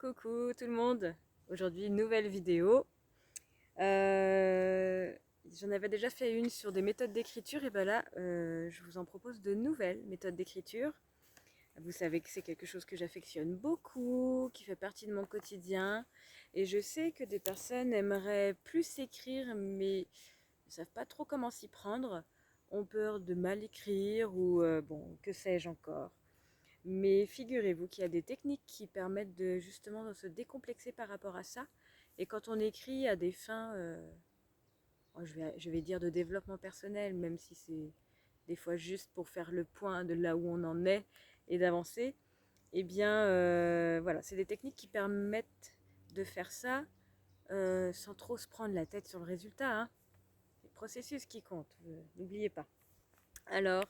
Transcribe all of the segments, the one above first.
Coucou tout le monde. Aujourd'hui, nouvelle vidéo. J'en avais déjà fait une sur des méthodes d'écriture et ben là, je vous en propose de nouvelles méthodes d'écriture. Vous savez que c'est quelque chose que j'affectionne beaucoup, qui fait partie de mon quotidien. Et je sais que des personnes aimeraient plus écrire, mais ne savent pas trop comment s'y prendre, ont peur de mal écrire ou bon, que sais-je encore. Mais figurez-vous qu'il y a des techniques qui permettent de justement de se décomplexer par rapport à ça. Et quand on écrit à des fins, je vais dire de développement personnel, même si c'est des fois juste pour faire le point de là où on en est et d'avancer, eh bien voilà, c'est des techniques qui permettent de faire ça sans trop se prendre la tête sur le résultat, hein. C'est le processus qui compte, n'oubliez pas. Alors,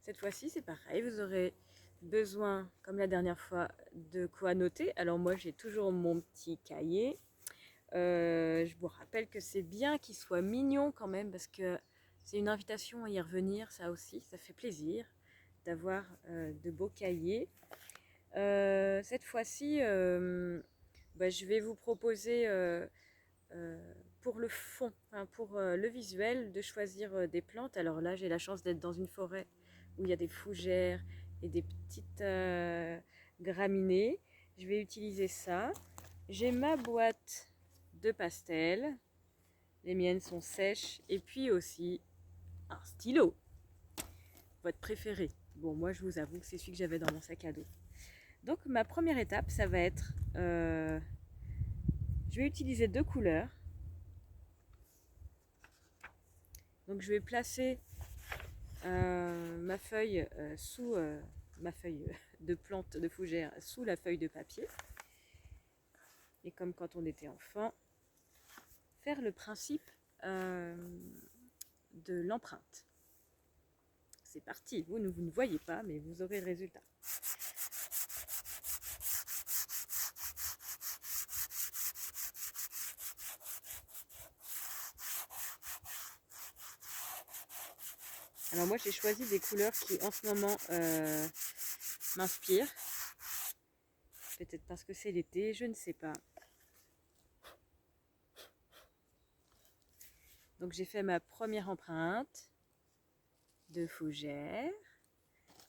cette fois-ci, c'est pareil, vous aurez besoin, comme la dernière fois, de quoi noter. Alors moi, j'ai toujours mon petit cahier. Je vous rappelle que c'est bien qu'il soit mignon quand même, parce que c'est une invitation à y revenir, ça aussi, ça fait plaisir d'avoir de beaux cahiers. Cette fois-ci, je vais vous proposer pour le fond, enfin pour le visuel, de choisir des plantes. Alors là, j'ai la chance d'être dans une forêt où il y a des fougères et des petites graminées. Je vais utiliser ça. J'ai ma boîte de pastels. Les miennes sont sèches. Et puis aussi un stylo, votre préféré. Bon, moi, je vous avoue que c'est celui que j'avais dans mon sac à dos. Donc, ma première étape, ça va être... je vais utiliser deux couleurs. Donc, je vais placer ma feuille sous ma feuille de plante de fougère sous la feuille de papier. Et comme quand on était enfant, faire le principe de l'empreinte. C'est parti, vous ne voyez pas, mais vous aurez le résultat. Alors moi j'ai choisi des couleurs qui en ce moment m'inspirent. Peut-être parce que c'est l'été, je ne sais pas. Donc j'ai fait ma première empreinte de fougère.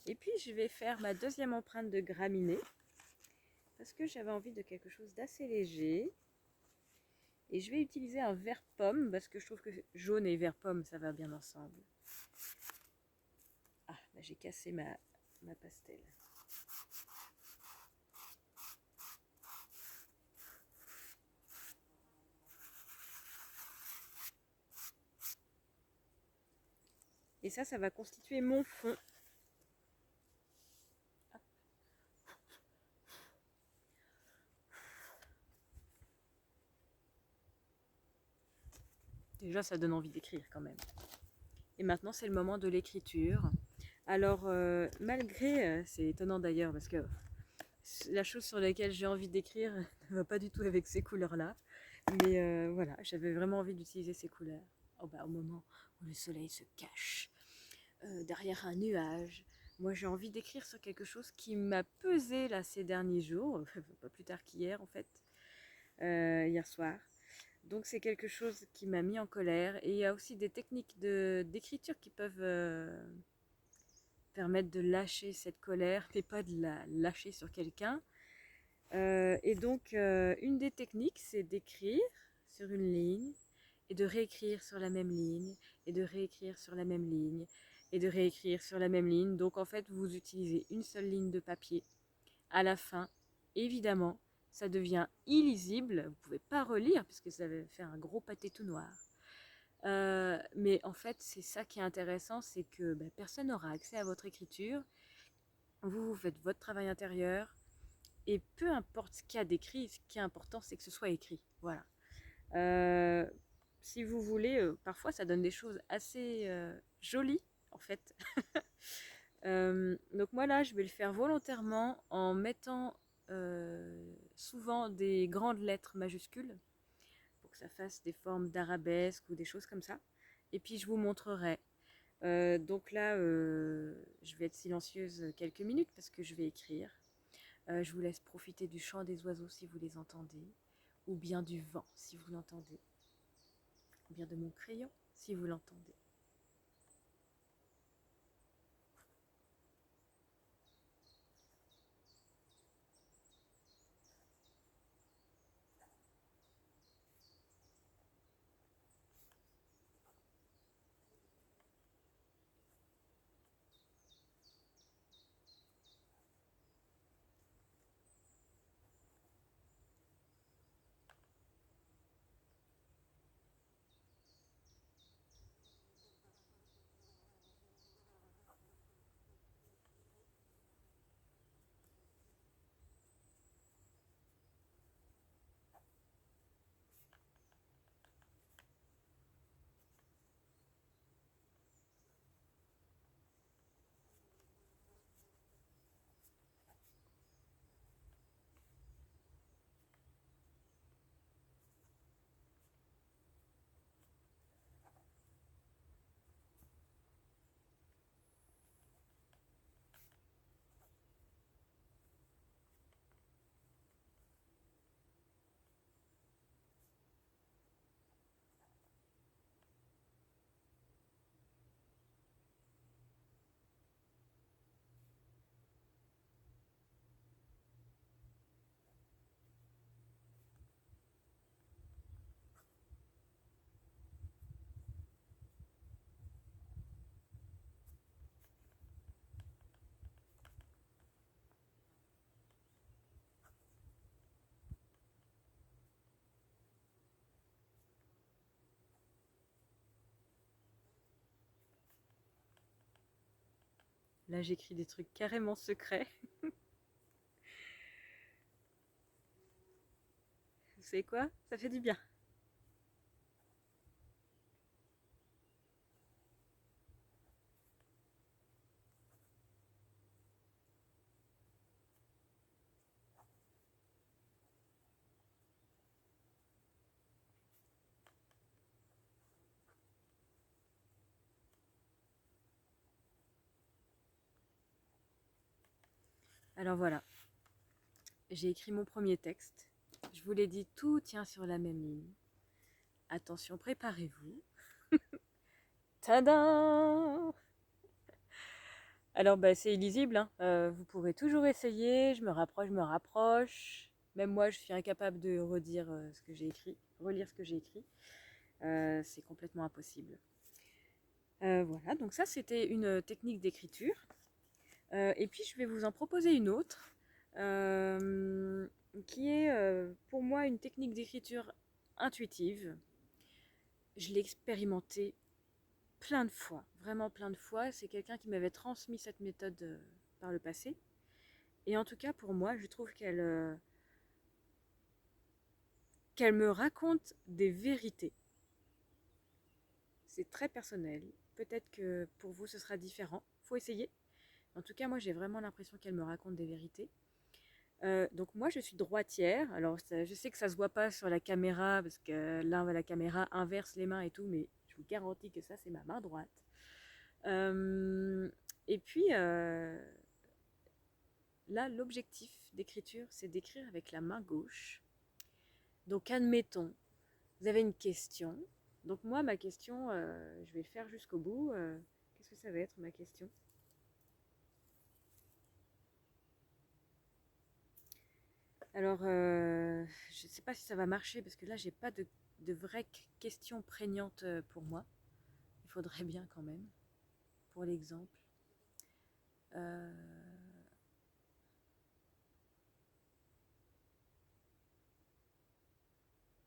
Et puis je vais faire ma deuxième empreinte de graminée. Parce que j'avais envie de quelque chose d'assez léger. Et je vais utiliser un vert pomme parce que je trouve que jaune et vert pomme ça va bien ensemble. Ah, bah j'ai cassé ma pastel. Et ça va constituer mon fond. Déjà, ça donne envie d'écrire quand même. Et maintenant, c'est le moment de l'écriture. Alors, malgré, c'est étonnant d'ailleurs, parce que la chose sur laquelle j'ai envie d'écrire ne va pas du tout avec ces couleurs-là. Mais voilà, j'avais vraiment envie d'utiliser ces couleurs. Oh, bah, au moment où le soleil se cache derrière un nuage, moi j'ai envie d'écrire sur quelque chose qui m'a pesé là ces derniers jours, pas plus tard qu'hier en fait, hier soir. Donc c'est quelque chose qui m'a mis en colère. Et il y a aussi des techniques d'écriture qui peuvent permettre de lâcher cette colère, mais pas de la lâcher sur quelqu'un. Et donc une des techniques, c'est d'écrire sur une ligne et de réécrire sur la même ligne et de réécrire sur la même ligne et de réécrire sur la même ligne. Donc en fait, vous utilisez une seule ligne de papier. À la fin, évidemment, ça devient illisible. Vous ne pouvez pas relire puisque ça va faire un gros pâté tout noir. Mais en fait, c'est ça qui est intéressant, c'est que personne n'aura accès à votre écriture. Vous faites votre travail intérieur. Et peu importe ce qu'il y a d'écrit, ce qui est important, c'est que ce soit écrit. Voilà. Si vous voulez, parfois ça donne des choses assez jolies, en fait. Donc moi là, je vais le faire volontairement en mettant souvent des grandes lettres majuscules pour que ça fasse des formes d'arabesque ou des choses comme ça. Et puis je vous montrerai. Donc là, je vais être silencieuse quelques minutes parce que je vais écrire. Je vous laisse profiter du chant des oiseaux si vous les entendez, ou bien du vent si vous l'entendez, ou bien de mon crayon si vous l'entendez. Là, j'écris des trucs carrément secrets. Vous savez quoi? Ça fait du bien. Alors voilà, j'ai écrit mon premier texte. Je vous l'ai dit, tout tient sur la même ligne. Attention, préparez-vous. Tadam! Alors, bah, c'est illisible, hein. Vous pourrez toujours essayer. Je me rapproche, je me rapproche. Même moi, je suis incapable de redire ce que j'ai écrit, relire ce que j'ai écrit. C'est complètement impossible. Voilà, donc ça, c'était une technique d'écriture. Et puis, je vais vous en proposer une autre, qui est pour moi une technique d'écriture intuitive. Je l'ai expérimentée plein de fois, vraiment plein de fois. C'est quelqu'un qui m'avait transmis cette méthode par le passé. Et en tout cas, pour moi, je trouve qu'elle me raconte des vérités. C'est très personnel. Peut-être que pour vous, ce sera différent. Faut essayer. En tout cas, moi, j'ai vraiment l'impression qu'elle me raconte des vérités. Donc moi, je suis droitière. Alors, je sais que ça se voit pas sur la caméra, parce que là, la caméra inverse les mains et tout, mais je vous garantis que ça, c'est ma main droite. Et puis, là, l'objectif d'écriture, c'est d'écrire avec la main gauche. Donc, admettons, vous avez une question. Donc, moi, ma question, je vais le faire jusqu'au bout. Qu'est-ce que ça va être, ma question? Alors, je ne sais pas si ça va marcher, parce que là, j'ai pas de vraies questions prégnantes pour moi. Il faudrait bien quand même, pour l'exemple. Euh,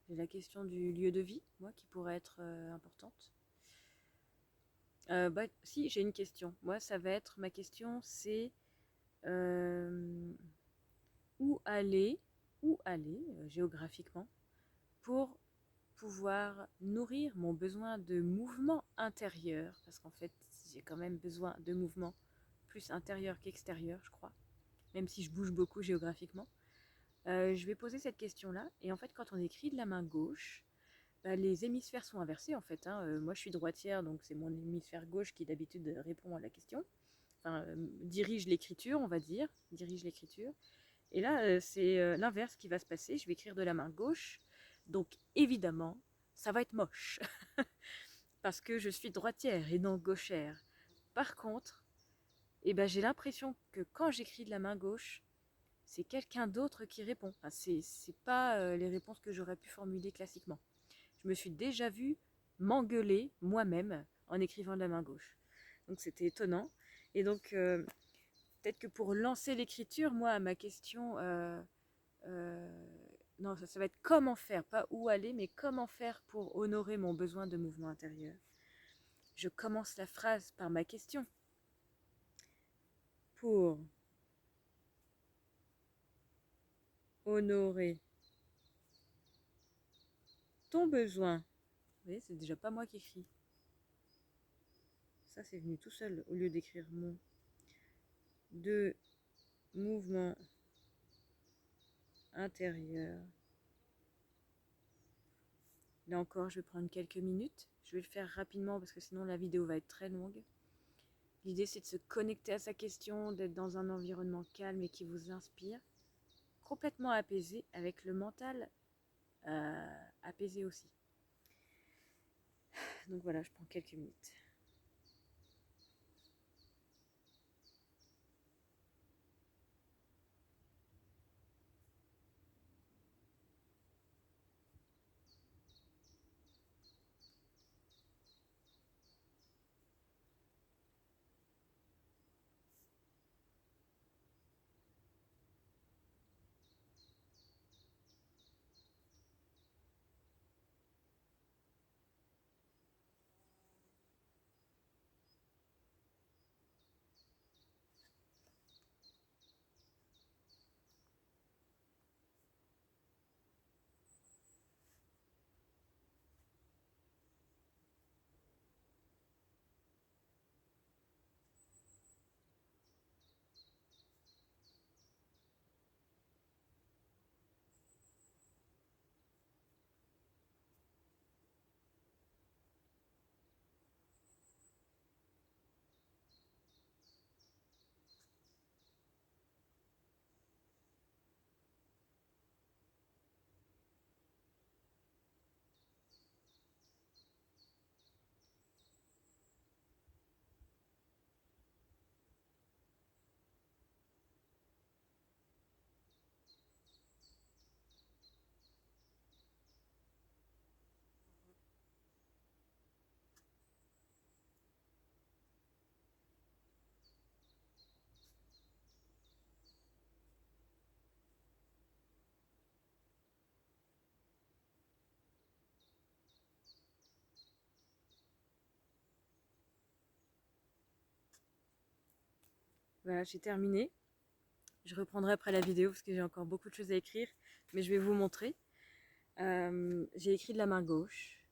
j'ai la question du lieu de vie, moi, qui pourrait être importante. Bah, si, j'ai une question. Moi, ça va être, ma question, c'est euh, où aller, géographiquement, pour pouvoir nourrir mon besoin de mouvement intérieur, parce qu'en fait, j'ai quand même besoin de mouvement plus intérieur qu'extérieur, je crois, même si je bouge beaucoup géographiquement. Je vais poser cette question-là, et en fait, quand on écrit de la main gauche, bah, les hémisphères sont inversés en fait, hein. Moi, je suis droitière, donc c'est mon hémisphère gauche qui d'habitude répond à la question, enfin, dirige l'écriture, on va dire, dirige l'écriture. Et là, c'est l'inverse qui va se passer. Je vais écrire de la main gauche. Donc évidemment, ça va être moche. Parce que je suis droitière et non gauchère. Par contre, eh ben, j'ai l'impression que quand j'écris de la main gauche, c'est quelqu'un d'autre qui répond. Enfin, c'est pas les réponses que j'aurais pu formuler classiquement. Je me suis déjà vue m'engueuler moi-même en écrivant de la main gauche. Donc c'était étonnant. Et donc peut-être que pour lancer l'écriture, moi, ma question, non, ça va être comment faire, pas où aller, mais comment faire pour honorer mon besoin de mouvement intérieur. Je commence la phrase par ma question. Pour honorer ton besoin. Vous voyez, c'est déjà pas moi qui écris. Ça, c'est venu tout seul au lieu d'écrire mon de mouvement intérieur. Là encore, je vais prendre quelques minutes. Je vais le faire rapidement parce que sinon la vidéo va être très longue. L'idée, c'est de se connecter à sa question, d'être dans un environnement calme et qui vous inspire, complètement apaisé, avec le mental apaisé aussi. Donc voilà, je prends quelques minutes. Voilà, j'ai terminé. Je reprendrai après la vidéo parce que j'ai encore beaucoup de choses à écrire, mais je vais vous montrer. J'ai écrit de la main gauche.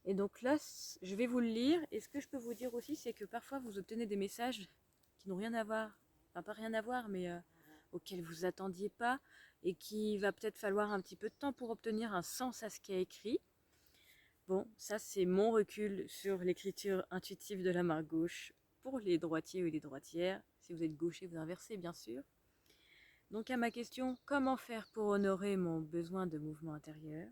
Et donc là, je vais vous le lire. Et ce que je peux vous dire aussi, c'est que parfois vous obtenez des messages qui n'ont rien à voir. Enfin, pas rien à voir, mais auxquels vous attendiez pas. Et qui va peut-être falloir un petit peu de temps pour obtenir un sens à ce qui est écrit. Bon, ça c'est mon recul sur l'écriture intuitive de la main gauche pour les droitiers ou les droitières. Si vous êtes gaucher, vous inversez bien sûr. Donc à ma question, comment faire pour honorer mon besoin de mouvement intérieur?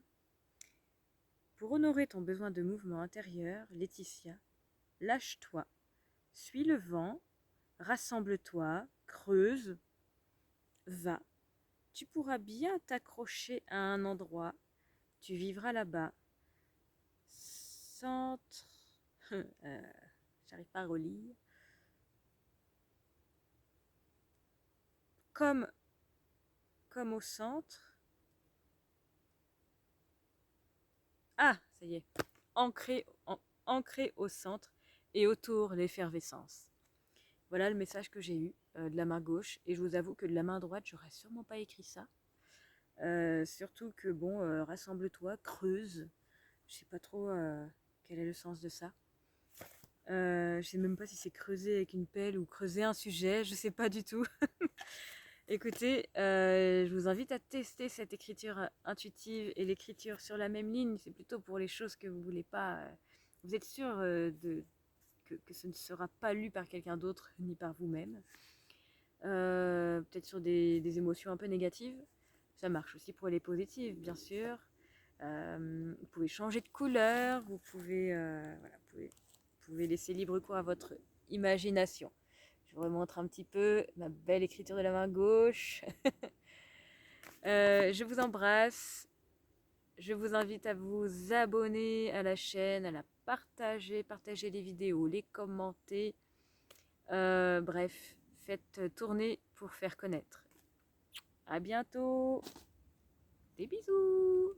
Pour honorer ton besoin de mouvement intérieur, Laetitia, lâche-toi, suis le vent, rassemble-toi, creuse, va. Tu pourras bien t'accrocher à un endroit, tu vivras là-bas. Centre... J'arrive pas à relire. Comme au centre. Ah, ça y est. Ancré au centre et autour l'effervescence. Voilà le message que j'ai eu de la main gauche. Et je vous avoue que de la main droite, j'aurais sûrement pas écrit ça. Surtout que, bon, rassemble-toi, creuse. Je sais pas trop quel est le sens de ça. Je sais même pas si c'est creuser avec une pelle ou creuser un sujet. Je sais pas du tout. Écoutez, je vous invite à tester cette écriture intuitive et l'écriture sur la même ligne. C'est plutôt pour les choses que vous voulez pas. Vous êtes sûr que ce ne sera pas lu par quelqu'un d'autre ni par vous-même. peut-être sur des émotions un peu négatives. Ça marche aussi pour les positives, bien sûr. Vous pouvez changer de couleur, voilà, vous pouvez laisser libre cours à votre imagination. Je vous remontre un petit peu ma belle écriture de la main gauche. Je vous embrasse. Je vous invite à vous abonner à la chaîne, à la partager, partager les vidéos, les commenter. Bref, faites tourner pour faire connaître. À bientôt. Des bisous.